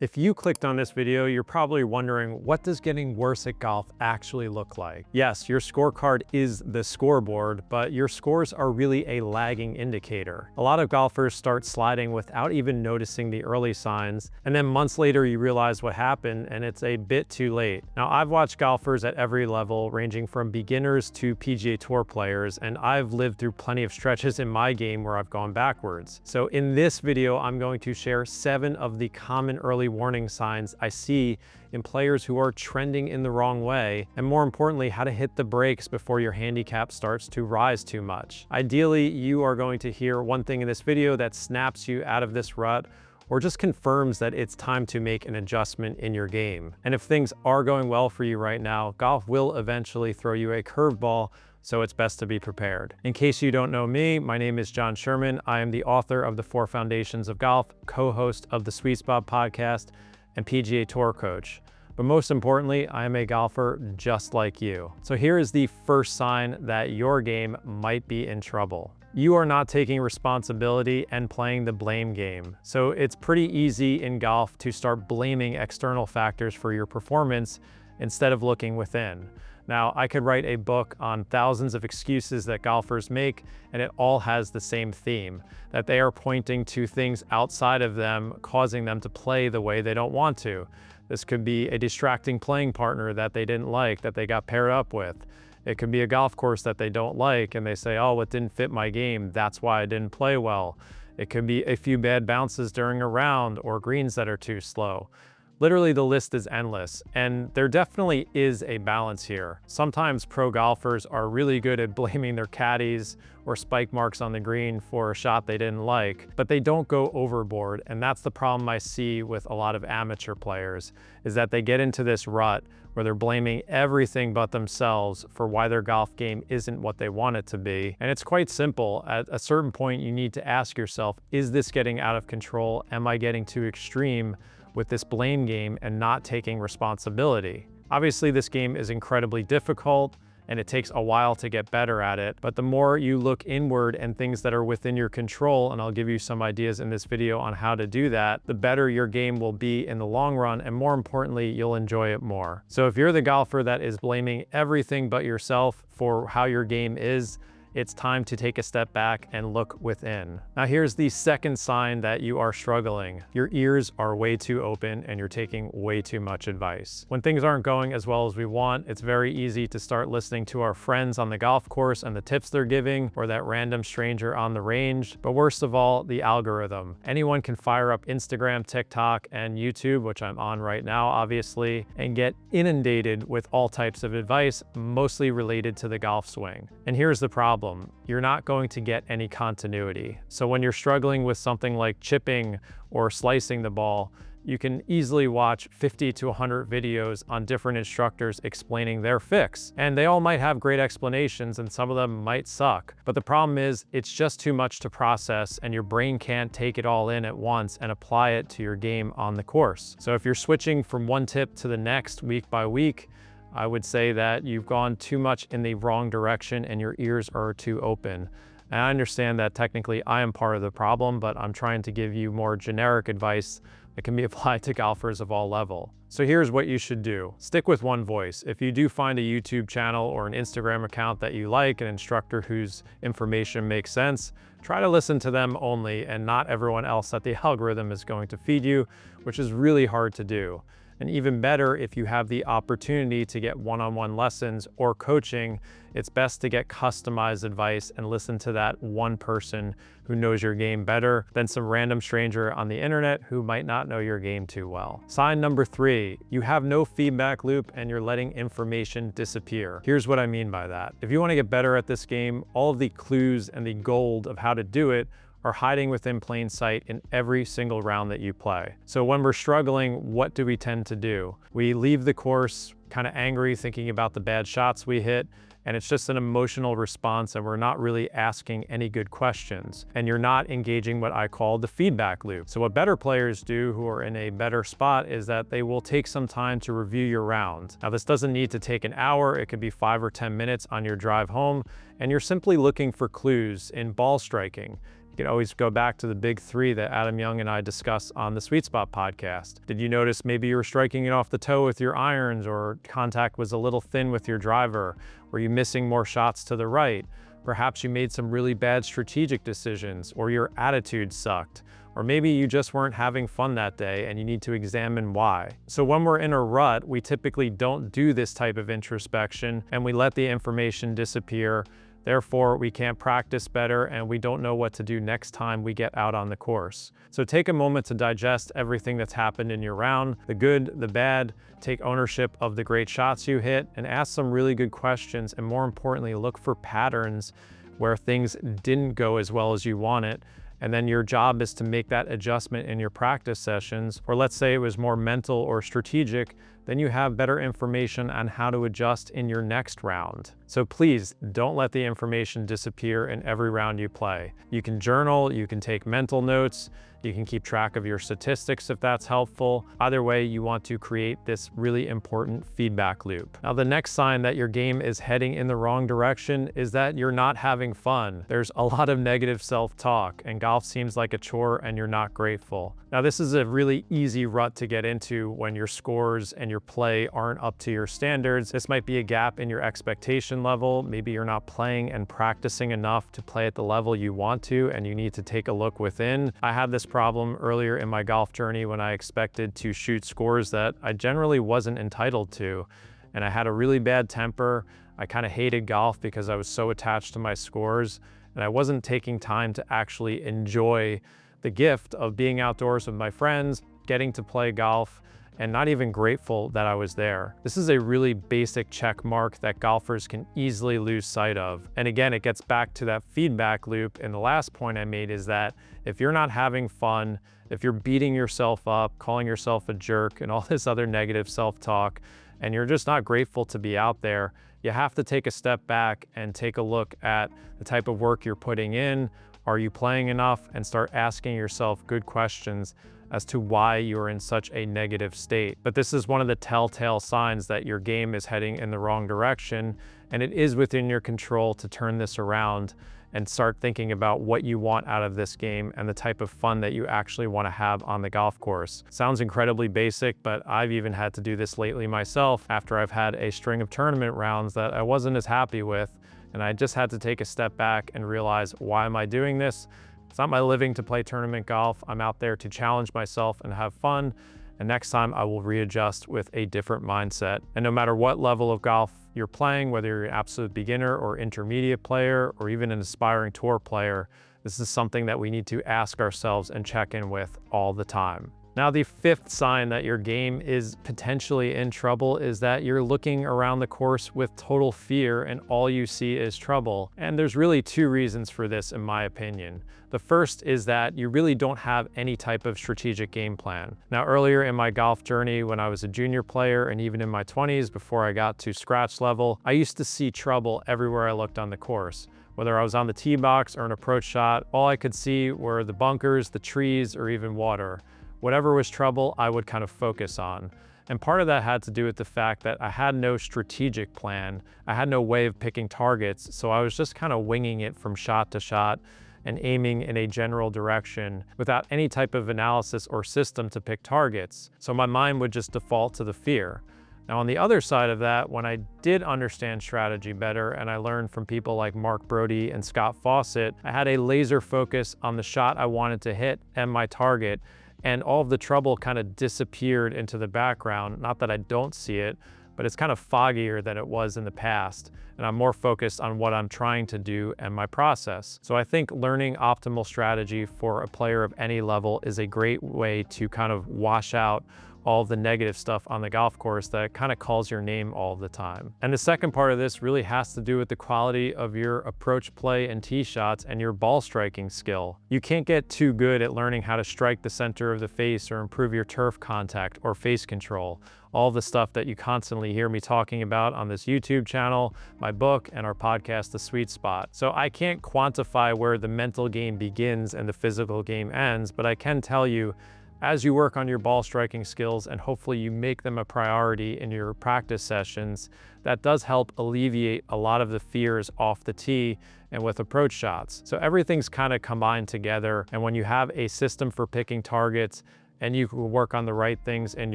If you clicked on this video, you're probably wondering, what does getting worse at golf actually look like? Yes, your scorecard is the scoreboard, but your scores are really a lagging indicator. A lot of golfers start sliding without even noticing the early signs, and then months later you realize what happened and it's a bit too late. Now, I've watched golfers at every level, ranging from beginners to PGA Tour players, and I've lived through plenty of stretches in my game where I've gone backwards. So in this video, I'm going to share 7 of the common early warning signs I see in players who are trending in the wrong way, and more importantly, how to hit the brakes before your handicap starts to rise too much. Ideally, you are going to hear one thing in this video that snaps you out of this rut, or just confirms that it's time to make an adjustment in your game. And if things are going well for you right now, golf will eventually throw you a curveball, so it's best to be prepared. In case you don't know me, my name is Jon Sherman. I am the author of The 4 Foundations of Golf, co-host of the Sweet Spot podcast, and PGA Tour coach. But most importantly, I am a golfer just like you. So here is the first sign that your game might be in trouble. You are not taking responsibility and playing the blame game. So it's pretty easy in golf to start blaming external factors for your performance instead of looking within. Now, I could write a book on thousands of excuses that golfers make, and it all has the same theme, that they are pointing to things outside of them, causing them to play the way they don't want to. This could be a distracting playing partner that they didn't like, that they got paired up with. It could be a golf course that they don't like, and they say, oh, it didn't fit my game, that's why I didn't play well. It could be a few bad bounces during a round, or greens that are too slow. Literally, the list is endless, and there definitely is a balance here. Sometimes pro golfers are really good at blaming their caddies or spike marks on the green for a shot they didn't like, but they don't go overboard, and that's the problem I see with a lot of amateur players, is that they get into this rut where they're blaming everything but themselves for why their golf game isn't what they want it to be. And it's quite simple. At a certain point, you need to ask yourself, is this getting out of control? Am I getting too extreme with this blame game and not taking responsibility? Obviously, this game is incredibly difficult and it takes a while to get better at it, but the more you look inward and things that are within your control, and I'll give you some ideas in this video on how to do that, the better your game will be in the long run, and more importantly, you'll enjoy it more. So if you're the golfer that is blaming everything but yourself for how your game is, it's time to take a step back and look within. Now here's the second sign that you are struggling. Your ears are way too open and you're taking way too much advice. When things aren't going as well as we want, it's very easy to start listening to our friends on the golf course and the tips they're giving, or that random stranger on the range. But worst of all, the algorithm. Anyone can fire up Instagram, TikTok, and YouTube, which I'm on right now, obviously, and get inundated with all types of advice, mostly related to the golf swing. And here's the problem. You're not going to get any continuity. So when you're struggling with something like chipping or slicing the ball, you can easily watch 50 to 100 videos on different instructors explaining their fix. And they all might have great explanations and some of them might suck. But the problem is it's just too much to process and your brain can't take it all in at once and apply it to your game on the course. So if you're switching from one tip to the next week by week, I would say that you've gone too much in the wrong direction and your ears are too open. And I understand that technically I am part of the problem, but I'm trying to give you more generic advice that can be applied to golfers of all levels. So here's what you should do. Stick with one voice. If you do find a YouTube channel or an Instagram account that you like, an instructor whose information makes sense, try to listen to them only and not everyone else that the algorithm is going to feed you, which is really hard to do. And even better, if you have the opportunity to get one-on-one lessons or coaching, it's best to get customized advice and listen to that one person who knows your game better than some random stranger on the internet who might not know your game too well. Sign number 3, you have no feedback loop and you're letting information disappear. Here's what I mean by that. If you want to get better at this game, all of the clues and the gold of how to do it are hiding within plain sight in every single round that you play. So when we're struggling, what do we tend to do? We leave the course kind of angry, thinking about the bad shots we hit, and it's just an emotional response and we're not really asking any good questions. And you're not engaging what I call the feedback loop. So what better players do who are in a better spot is that they will take some time to review your round. Now this doesn't need to take an hour, it could be 5 or 10 minutes on your drive home, and you're simply looking for clues in ball striking. can always go back to the big three that Adam Young and I discussed on the Sweet Spot podcast. Did you notice maybe you were striking it off the toe with your irons, or contact was a little thin with your driver? Were you missing more shots to the right? Perhaps you made some really bad strategic decisions, or your attitude sucked. Or maybe you just weren't having fun that day and you need to examine why. So when we're in a rut, we typically don't do this type of introspection and we let the information disappear. Therefore, we can't practice better and we don't know what to do next time we get out on the course. So take a moment to digest everything that's happened in your round, the good, the bad, take ownership of the great shots you hit, and ask some really good questions, and more importantly, look for patterns where things didn't go as well as you want it. And then your job is to make that adjustment in your practice sessions, or let's say it was more mental or strategic, then you have better information on how to adjust in your next round. So please don't let the information disappear in every round you play. You can journal, you can take mental notes, you can keep track of your statistics if that's helpful. Either way, you want to create this really important feedback loop. Now, the next sign that your game is heading in the wrong direction is that you're not having fun. There's a lot of negative self-talk, and golf seems like a chore and you're not grateful. Now, this is a really easy rut to get into when your scores and your play aren't up to your standards. This might be a gap in your expectation level. Maybe you're not playing and practicing enough to play at the level you want to, and you need to take a look within. I had this problem earlier in my golf journey when I expected to shoot scores that I generally wasn't entitled to, and I had a really bad temper. I kind of hated golf because I was so attached to my scores, and I wasn't taking time to actually enjoy the gift of being outdoors with my friends, getting to play golf, and not even grateful that I was there. This is a really basic check mark that golfers can easily lose sight of. And again, it gets back to that feedback loop. And the last point I made is that if you're not having fun, if you're beating yourself up, calling yourself a jerk, and all this other negative self-talk, and you're just not grateful to be out there, you have to take a step back and take a look at the type of work you're putting in. Are you playing enough? And start asking yourself good questions as to why you're in such a negative state. But this is one of the telltale signs that your game is heading in the wrong direction, and it is within your control to turn this around and start thinking about what you want out of this game and the type of fun that you actually want to have on the golf course. Sounds incredibly basic, but I've even had to do this lately myself after I've had a string of tournament rounds that I wasn't as happy with, and I just had to take a step back and realize, why am I doing this? It's not my living to play tournament golf. I'm out there to challenge myself and have fun. And next time I will readjust with a different mindset. And no matter what level of golf you're playing, whether you're an absolute beginner or intermediate player, or even an aspiring tour player, this is something that we need to ask ourselves and check in with all the time. Now, the fifth sign that your game is potentially in trouble is that you're looking around the course with total fear and all you see is trouble. And there's really two reasons for this, in my opinion. The first is that you really don't have any type of strategic game plan. Now, earlier in my golf journey, when I was a junior player and even in my 20s before I got to scratch level, I used to see trouble everywhere I looked on the course. Whether I was on the tee box or an approach shot, all I could see were the bunkers, the trees, or even water. Whatever was trouble, I would kind of focus on. And part of that had to do with the fact that I had no strategic plan. I had no way of picking targets, so I was just kind of winging it from shot to shot and aiming in a general direction without any type of analysis or system to pick targets. So my mind would just default to the fear. Now, on the other side of that, when I did understand strategy better and I learned from people like Mark Brody and Scott Fawcett, I had a laser focus on the shot I wanted to hit and my target, and all of the trouble kind of disappeared into the background. Not that I don't see it, but it's kind of foggier than it was in the past, and I'm more focused on what I'm trying to do and my process. So I think learning optimal strategy for a player of any level is a great way to kind of wash out all the negative stuff on the golf course that kind of calls your name all the time. And the second part of this really has to do with the quality of your approach play and tee shots and your ball striking skill. You can't get too good at learning how to strike the center of the face or improve your turf contact or face control. All the stuff that you constantly hear me talking about on this YouTube channel, my book, and our podcast, The Sweet Spot. So I can't quantify where the mental game begins and the physical game ends, but I can tell you As you work on your ball striking skills and hopefully you make them a priority in your practice sessions, that does help alleviate a lot of the fears off the tee and with approach shots. So everything's kind of combined together, and when you have a system for picking targets and you can work on the right things in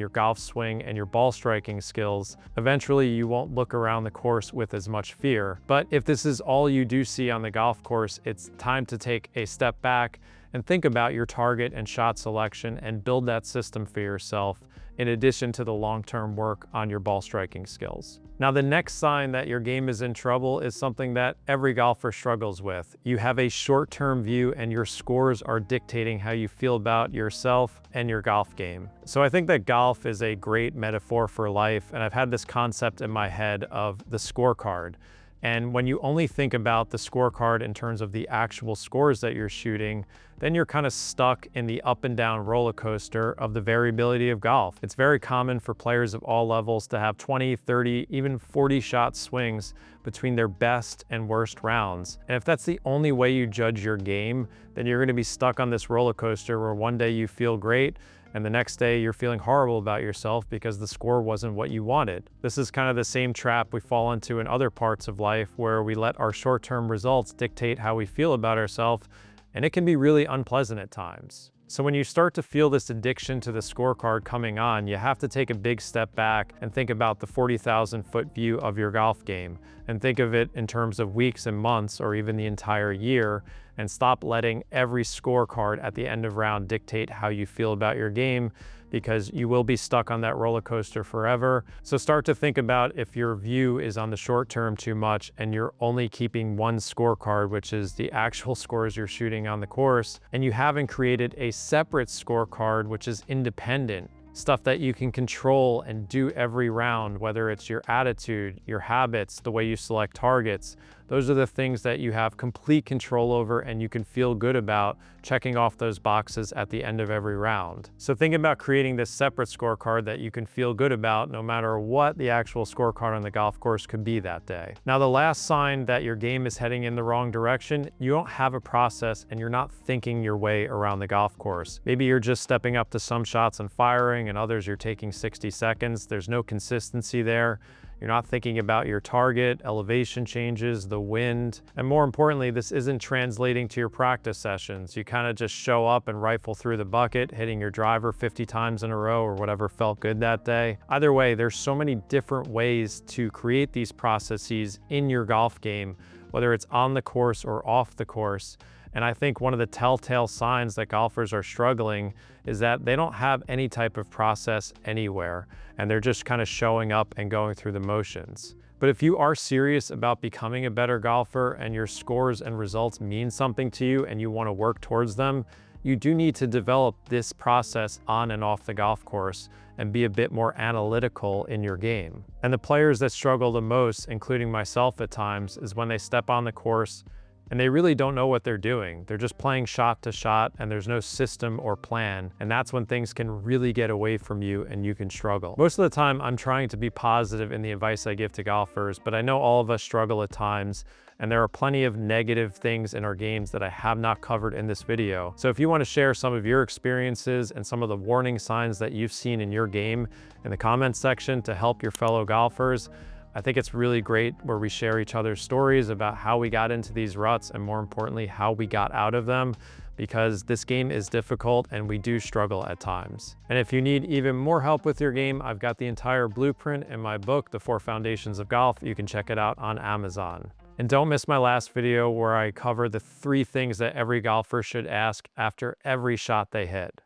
your golf swing and your ball striking skills, eventually you won't look around the course with as much fear. But if this is all you do see on the golf course, it's time to take a step back and think about your target and shot selection and build that system for yourself, in addition to the long-term work on your ball striking skills. Now, the next sign that your game is in trouble is something that every golfer struggles with. You have a short-term view and your scores are dictating how you feel about yourself and your golf game. So I think that golf is a great metaphor for life, and I've had this concept in my head of the scorecard. And when you only think about the scorecard in terms of the actual scores that you're shooting, then you're kind of stuck in the up and down roller coaster of the variability of golf. It's very common for players of all levels to have 20, 30, even 40 shot swings between their best and worst rounds. And if that's the only way you judge your game, then you're going to be stuck on this roller coaster where one day you feel great and the next day you're feeling horrible about yourself because the score wasn't what you wanted. This is kind of the same trap we fall into in other parts of life, where we let our short-term results dictate how we feel about ourselves, and it can be really unpleasant at times. So when you start to feel this addiction to the scorecard coming on, you have to take a big step back and think about the 40,000-foot view of your golf game, and think of it in terms of weeks and months or even the entire year, and stop letting every scorecard at the end of round dictate how you feel about your game, because you will be stuck on that roller coaster forever. So start to think about if your view is on the short term too much and you're only keeping one scorecard, which is the actual scores you're shooting on the course, and you haven't created a separate scorecard which is independent, stuff that you can control and do every round, whether it's your attitude, your habits, the way you select targets. Those are the things that you have complete control over and you can feel good about checking off those boxes at the end of every round. So think about creating this separate scorecard that you can feel good about no matter what the actual scorecard on the golf course could be that day. Now, the last sign that your game is heading in the wrong direction, you don't have a process and you're not thinking your way around the golf course. Maybe you're just stepping up to some shots and firing, and others you're taking 60 seconds. There's no consistency there. You're not thinking about your target, elevation changes, the wind, and more importantly, this isn't translating to your practice sessions. You kind of just show up and rifle through the bucket, hitting your driver 50 times in a row or whatever felt good that day. Either way, there's so many different ways to create these processes in your golf game, whether it's on the course or off the course. And I think one of the telltale signs that golfers are struggling is that they don't have any type of process anywhere, and they're just kind of showing up and going through the motions. But if you are serious about becoming a better golfer and your scores and results mean something to you and you want to work towards them, you do need to develop this process on and off the golf course and be a bit more analytical in your game. And the players that struggle the most, including myself at times, is when they step on the course and they really don't know what they're doing. They're just playing shot to shot and there's no system or plan. And that's when things can really get away from you and you can struggle. Most of the time, I'm trying to be positive in the advice I give to golfers, but I know all of us struggle at times, and there are plenty of negative things in our games that I have not covered in this video. So if you want to share some of your experiences and some of the warning signs that you've seen in your game in the comments section to help your fellow golfers, I think it's really great where we share each other's stories about how we got into these ruts and, more importantly, how we got out of them, because this game is difficult and we do struggle at times. And if you need even more help with your game, I've got the entire blueprint in my book, The 4 Foundations of Golf. You can check it out on Amazon. And don't miss my last video where I cover the 3 things that every golfer should ask after every shot they hit.